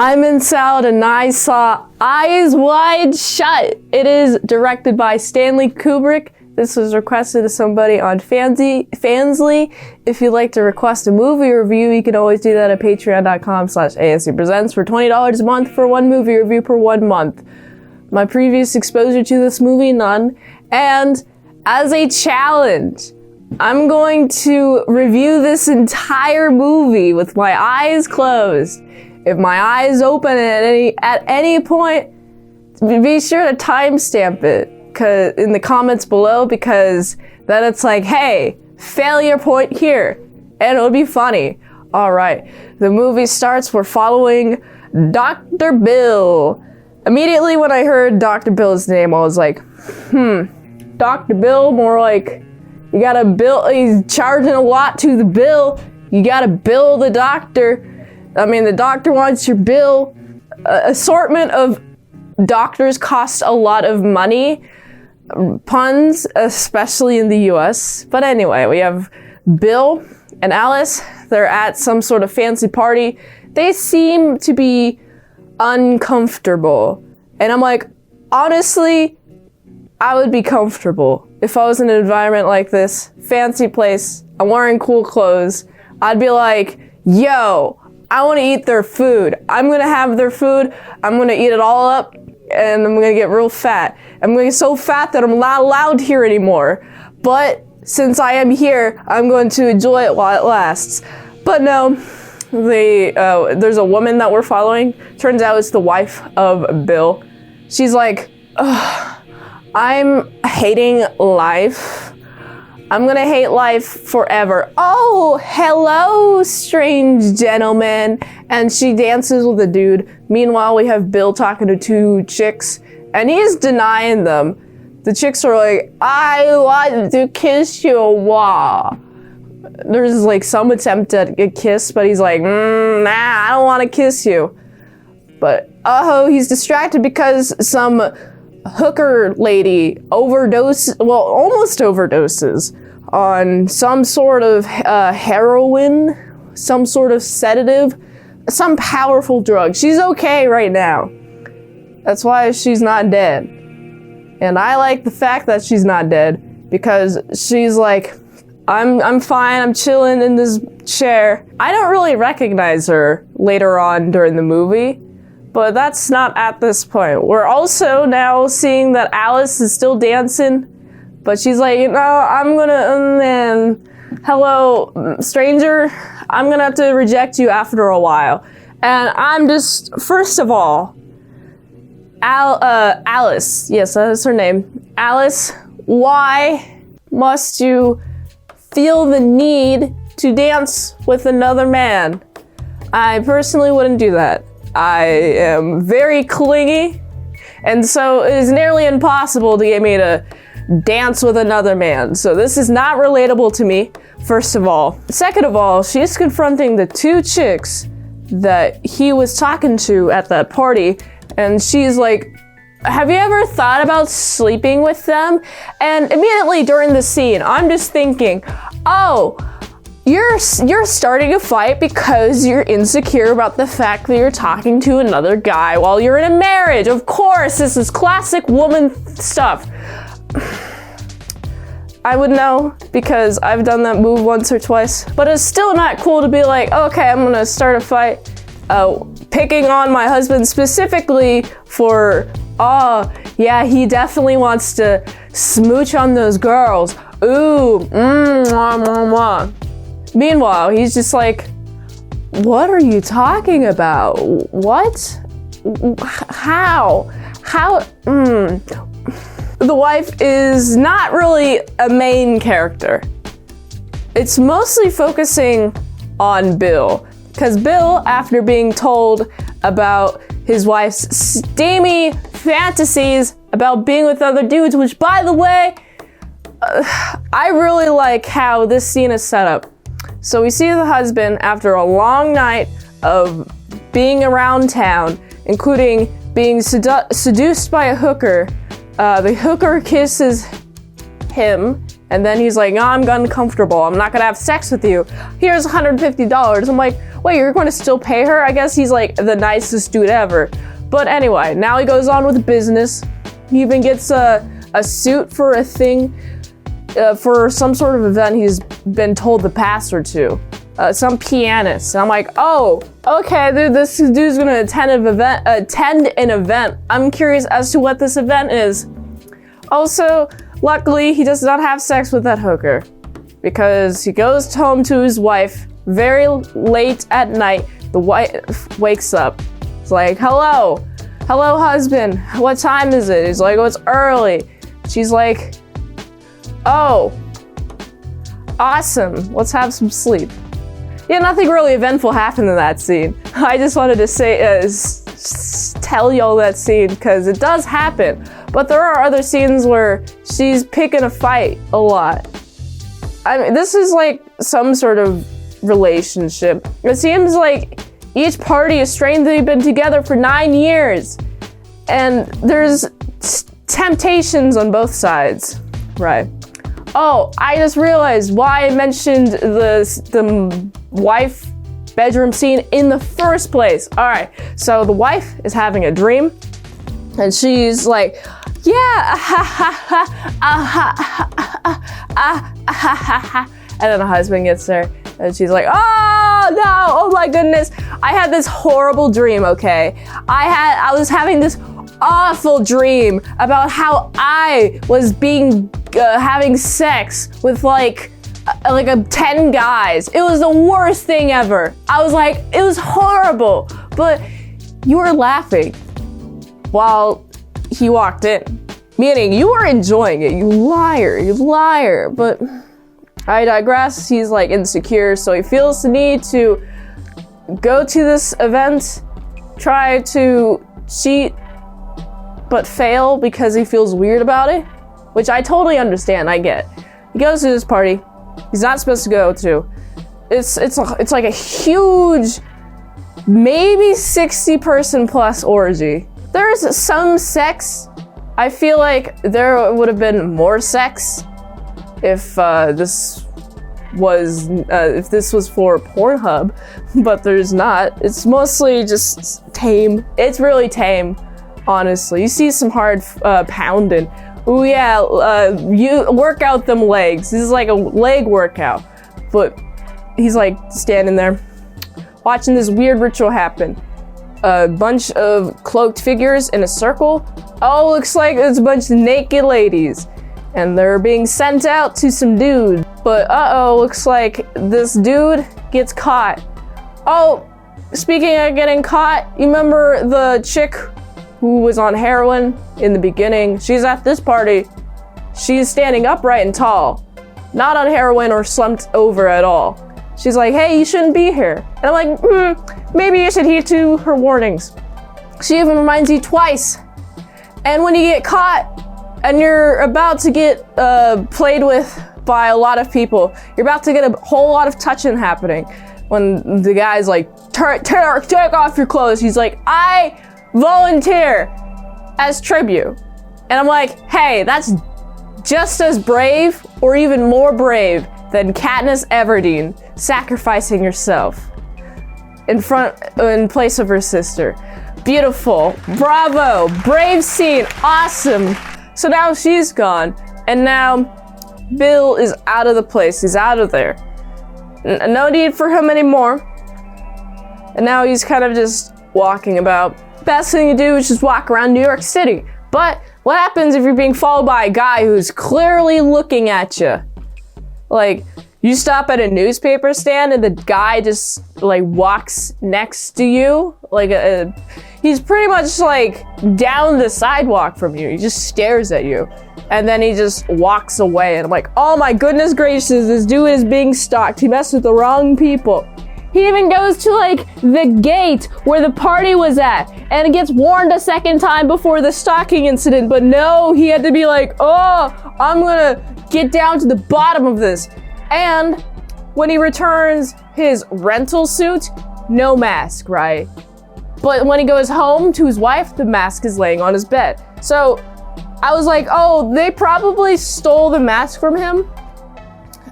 itsmintsalad, and I saw Eyes Wide Shut. It is directed by Stanley Kubrick. This was requested to somebody on Fansly. If you'd like to request a movie review, you can always do that at patreon.com/ASEPresents for $20 a month for one movie review per 1 month. My previous exposure to this movie, none. And as a challenge, I'm going to review this entire movie with my eyes closed. If my eyes open at any point, be sure to timestamp it in the comments below, because then it's like, hey, failure point here, and it'll be funny. All right, the movie starts. We're following Dr. Bill. Immediately when I heard Dr. Bill's name, I was like, Dr. Bill, more like, you gotta bill, he's charging a lot to the bill. You gotta bill the doctor. I mean, the doctor wants your bill. Assortment of doctors cost a lot of money. Puns, especially in the US. But anyway, we have Bill and Alice. They're at some sort of fancy party. They seem to be uncomfortable. And I'm like, honestly, I would be comfortable if I was in an environment like this. Fancy place. I'm wearing cool clothes. I'd be like, yo, I want to eat their food. I'm going to have their food. I'm going to eat it all up. And I'm going to get real fat. I'm going to get so fat that I'm not allowed here anymore. But since I am here, I'm going to enjoy it while it lasts. But no, there's a woman that we're following. Turns out it's the wife of Bill. She's like, I'm hating life. I'm going to hate life forever. Oh, hello, strange gentleman. And she dances with a dude. Meanwhile, we have Bill talking to two chicks, and he's denying them. The chicks are like, I want to kiss you. Wow. There's like some attempt at a kiss, but he's like, nah, I don't want to kiss you. But, he's distracted because some hooker lady almost overdoses on some sort of heroin, some sort of sedative, some powerful drug. She's okay right now. That's why she's not dead. And I like the fact that she's not dead, because she's like, I'm fine, I'm chilling in this chair. I don't really recognize her later on during the movie, but that's not at this point. We're also now seeing that Alice is still dancing, but she's like, I'm gonna, hello, stranger, I'm gonna have to reject you after a while. And I'm just, first of all, Alice, yes, that's her name. Alice, why must you feel the need to dance with another man? I personally wouldn't do that. I am very clingy, and so it is nearly impossible to get me to dance with another man. So this is not relatable to me, first of all. Second of all, she's confronting the two chicks that he was talking to at that party, and she's like, have you ever thought about sleeping with them? And immediately during the scene, I'm just thinking, oh, you're starting a fight because you're insecure about the fact that you're talking to another guy while you're in a marriage. Of course, this is classic woman stuff. I would know, because I've done that move once or twice, but it's still not cool to be like, okay, I'm gonna start a fight, picking on my husband specifically for, yeah, he definitely wants to smooch on those girls. Ooh, mwah, mwah, mwah. Meanwhile, he's just like, what are you talking about? What? How? The wife is not really a main character. It's mostly focusing on Bill, because Bill, after being told about his wife's steamy fantasies about being with other dudes, which, by the way, I really like how this scene is set up. So we see the husband after a long night of being around town, including being seduced by a hooker. The hooker kisses him, and then he's like, oh, I'm uncomfortable. I'm not gonna have sex with you. Here's $150. I'm like, wait, you're going to still pay her? I guess he's like the nicest dude ever. But anyway, now he goes on with business. He even gets a suit for a thing, for some sort of event he's been told the pastor to. Some pianist. And I'm like, oh, okay, dude, this dude's gonna attend an event. I'm curious as to what this event is. Also, luckily, he does not have sex with that hooker, because he goes home to his wife very late at night. The wife wakes up. It's like, hello, husband. What time is it? He's like, oh, it's early. She's like, oh, awesome. Let's have some sleep. Yeah, nothing really eventful happened in that scene. I just wanted to say, tell y'all that scene, because it does happen. But there are other scenes where she's picking a fight a lot. I mean, this is like some sort of relationship. It seems like each party is strained. They've been together for 9 years. And there's temptations on both sides. Right. Oh, I just realized why I mentioned the wife bedroom scene in the first place. All right, so the wife is having a dream, and she's like, yeah, and then the husband gets there, and she's like, oh no, oh my goodness, I had this horrible dream. Okay, I was having this awful dream about how I was having sex with like 10 guys. It was the worst thing ever. I was like, it was horrible. But you were laughing while he walked in, meaning you were enjoying it. You liar. But I digress. He's like insecure, so he feels the need to go to this event, try to cheat, but fail because he feels weird about it, which I totally understand. I get. He goes to this party he's not supposed to go to. It's like a huge, maybe 60-person plus orgy. There's some sex. I feel like there would have been more sex if this was for Pornhub, but there's not. It's mostly just tame. It's really tame. Honestly, you see some hard pounding. Oh yeah, you work out them legs. This is like a leg workout. But he's like standing there, watching this weird ritual happen. A bunch of cloaked figures in a circle. Oh, looks like it's a bunch of naked ladies. And they're being sent out to some dude. But looks like this dude gets caught. Oh, speaking of getting caught, you remember the chick who was on heroin in the beginning? She's at this party. She's standing upright and tall, not on heroin or slumped over at all. She's like, hey, you shouldn't be here. And I'm like, maybe you should heed to her warnings. She even reminds you twice. And when you get caught and you're about to get played with by a lot of people, you're about to get a whole lot of touching happening. When the guy's like, take off your clothes. He's like, I volunteer as tribute. And I'm like, hey, that's just as brave or even more brave than Katniss Everdeen sacrificing herself in place of her sister. Beautiful. Bravo. Brave scene. Awesome. So now she's gone, and now Bill is out of the place. He's out of there. No need for him anymore. And now he's kind of just walking about. Best thing to do is just walk around New York City. But what happens if you're being followed by a guy who's clearly looking at you? Like, you stop at a newspaper stand and the guy just like walks next to you. Like he's pretty much like down the sidewalk from you. He just stares at you. And then he just walks away. And I'm like, oh my goodness gracious, this dude is being stalked. He messed with the wrong people. He even goes to like the gate where the party was at and gets warned a second time before the stalking incident. But no, he had to be like, oh, I'm gonna get down to the bottom of this. And when he returns his rental suit, no mask, right? But when he goes home to his wife, the mask is laying on his bed. So I was like, oh, they probably stole the mask from him.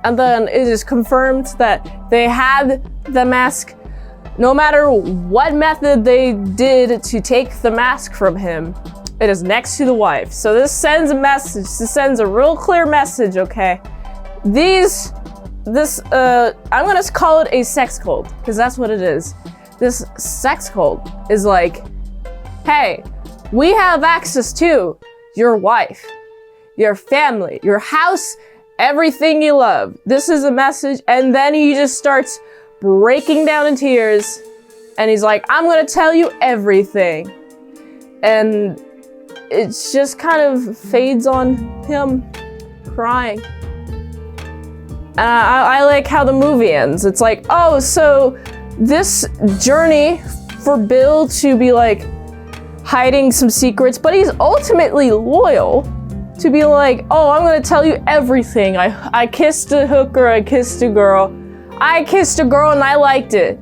And then it is confirmed that they had the mask no matter what method they did to take the mask from him, it is next to the wife. So this sends a message. This sends a real clear message, okay? I'm gonna call it a sex cult, because that's what it is. This sex cult is like, hey, we have access to your wife, your family, your house, everything you love. This is a message, and then he just starts breaking down in tears, and he's like, I'm gonna tell you everything. And it's just kind of fades on him crying. And I like how the movie ends. It's like, oh, so this journey for Bill to be like hiding some secrets, but he's ultimately loyal to be like, oh, I'm gonna tell you everything. I kissed a hooker, I kissed a girl. I kissed a girl and I liked it.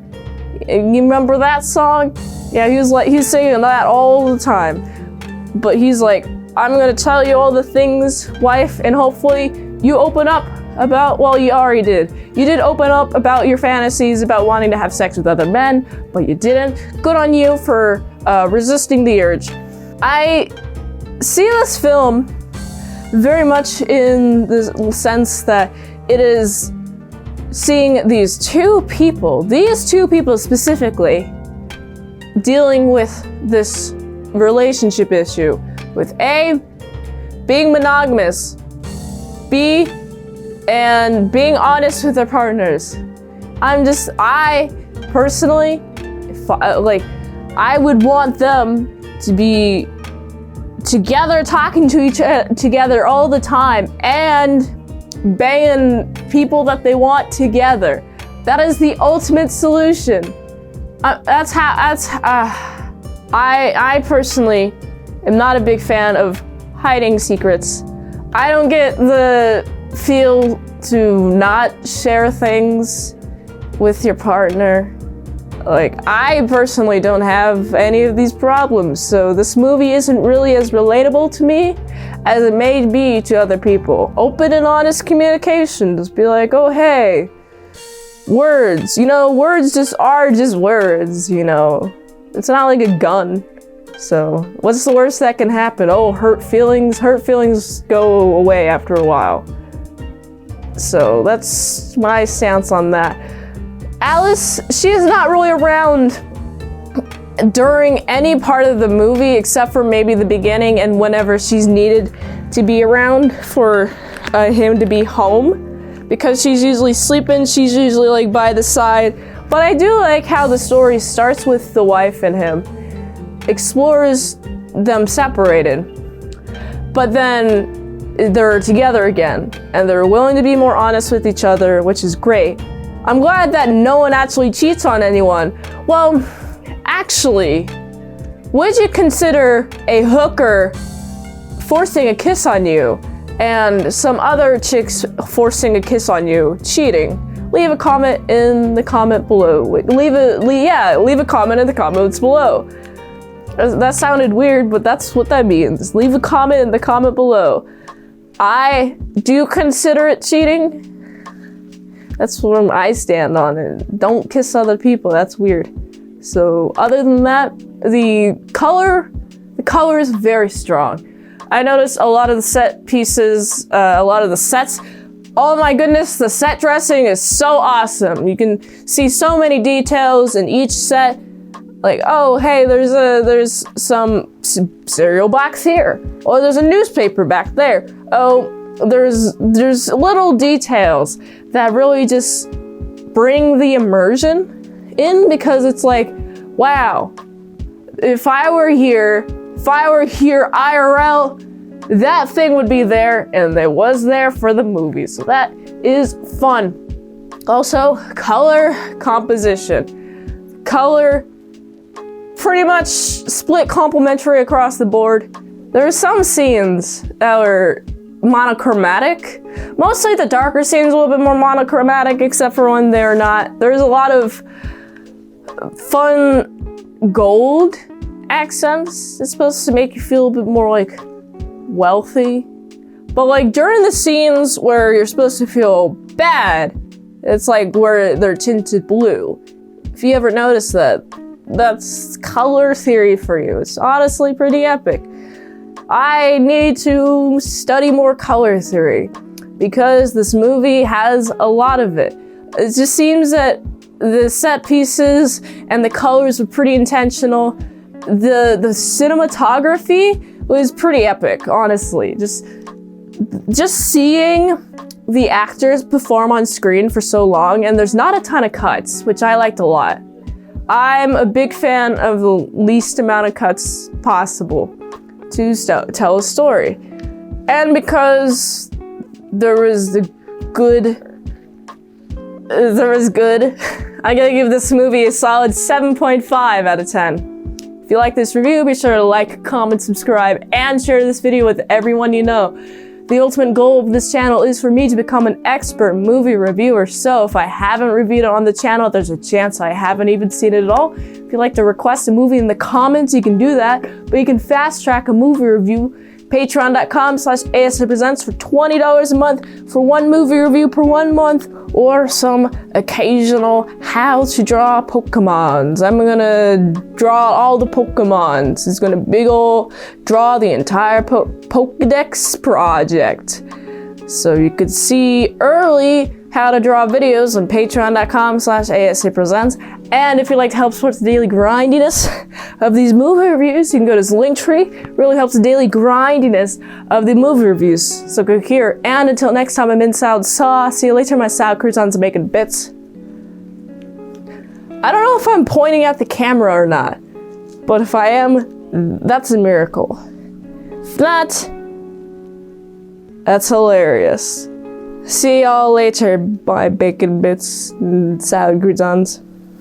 You remember that song? Yeah, he's singing that all the time. But he's like, I'm gonna tell you all the things, wife, and hopefully you open up about, well, you already did. You did open up about your fantasies about wanting to have sex with other men, but you didn't. Good on you for resisting the urge. I see this film very much in the sense that it is seeing these two people specifically, dealing with this relationship issue with A, being monogamous, B, and being honest with their partners. I personally, I would want them to be together, talking to each other together all the time, and banging people that they want together. That is the ultimate solution. I personally am not a big fan of hiding secrets. I don't get the feel to not share things with your partner. Like, I personally don't have any of these problems, so this movie isn't really as relatable to me as it may be to other people. Open and honest communication. Just be like, oh, hey, words. Words just are just words, It's not like a gun. So, what's the worst that can happen? Oh, hurt feelings. Hurt feelings go away after a while. So, that's my stance on that. Alice, she is not really around during any part of the movie except for maybe the beginning and whenever she's needed to be around for him to be home, because she's usually sleeping, she's usually like by the side. But I do like how the story starts with the wife and him, explores them separated, but then they're together again and they're willing to be more honest with each other, which is great. I'm glad that no one actually cheats on anyone. Well, actually, would you consider a hooker forcing a kiss on you and some other chicks forcing a kiss on you cheating? Leave a comment in the comment below. Leave a comment in the comments below. That sounded weird, but that's what that means. Leave a comment in the comment below. I do consider it cheating. That's where I stand on it. Don't kiss other people, that's weird. So other than that, the color is very strong. I noticed a lot of the set pieces, a lot of the sets. Oh my goodness, the set dressing is so awesome. You can see so many details in each set. Like, oh, hey, there's some cereal box here. Or there's a newspaper back there. Oh, there's little details that really just bring the immersion in, because it's like, wow, if I were here IRL, that thing would be there, and it was there for the movie. So that is fun. Also, color composition. Color pretty much split complementary across the board. There are some scenes that were monochromatic. Mostly the darker scenes a little bit more monochromatic, except for when they're not. There's a lot of fun gold accents. It's supposed to make you feel a bit more like wealthy. But like during the scenes where you're supposed to feel bad, it's like where they're tinted blue. If you ever notice that, that's color theory for you. It's honestly pretty epic. I need to study more color theory because this movie has a lot of it. It just seems that the set pieces and the colors were pretty intentional. The cinematography was pretty epic, honestly. Just seeing the actors perform on screen for so long, and there's not a ton of cuts, which I liked a lot. I'm a big fan of the least amount of cuts possible to tell a story. And because there was good, I'm gonna give this movie a solid 7.5 out of 10. If you like this review, be sure to like, comment, subscribe, and share this video with everyone you know. The ultimate goal of this channel is for me to become an expert movie reviewer, so if I haven't reviewed it on the channel, there's a chance I haven't even seen it at all. If you'd like to request a movie in the comments, you can do that, but you can fast track a movie review. Patreon.com/ASEPresents for $20 a month for one movie review per 1 month, or some occasional how to draw Pokemons. I'm gonna draw all the Pokemons. It's gonna big ol' draw the entire Pokedex project. So you could see early how to draw videos on patreon.com/ASEPresents. And if you'd like to help support the daily grindiness of these movie reviews, you can go to this link tree. It really helps the daily grindiness of the movie reviews. So go here. And until next time, I'm Mint Salad Sauce. See you later, my salad croutons are making bits. I don't know if I'm pointing at the camera or not, but if I am, that's a miracle. If not, that's hilarious. See y'all later, my bacon bits and salad croutons.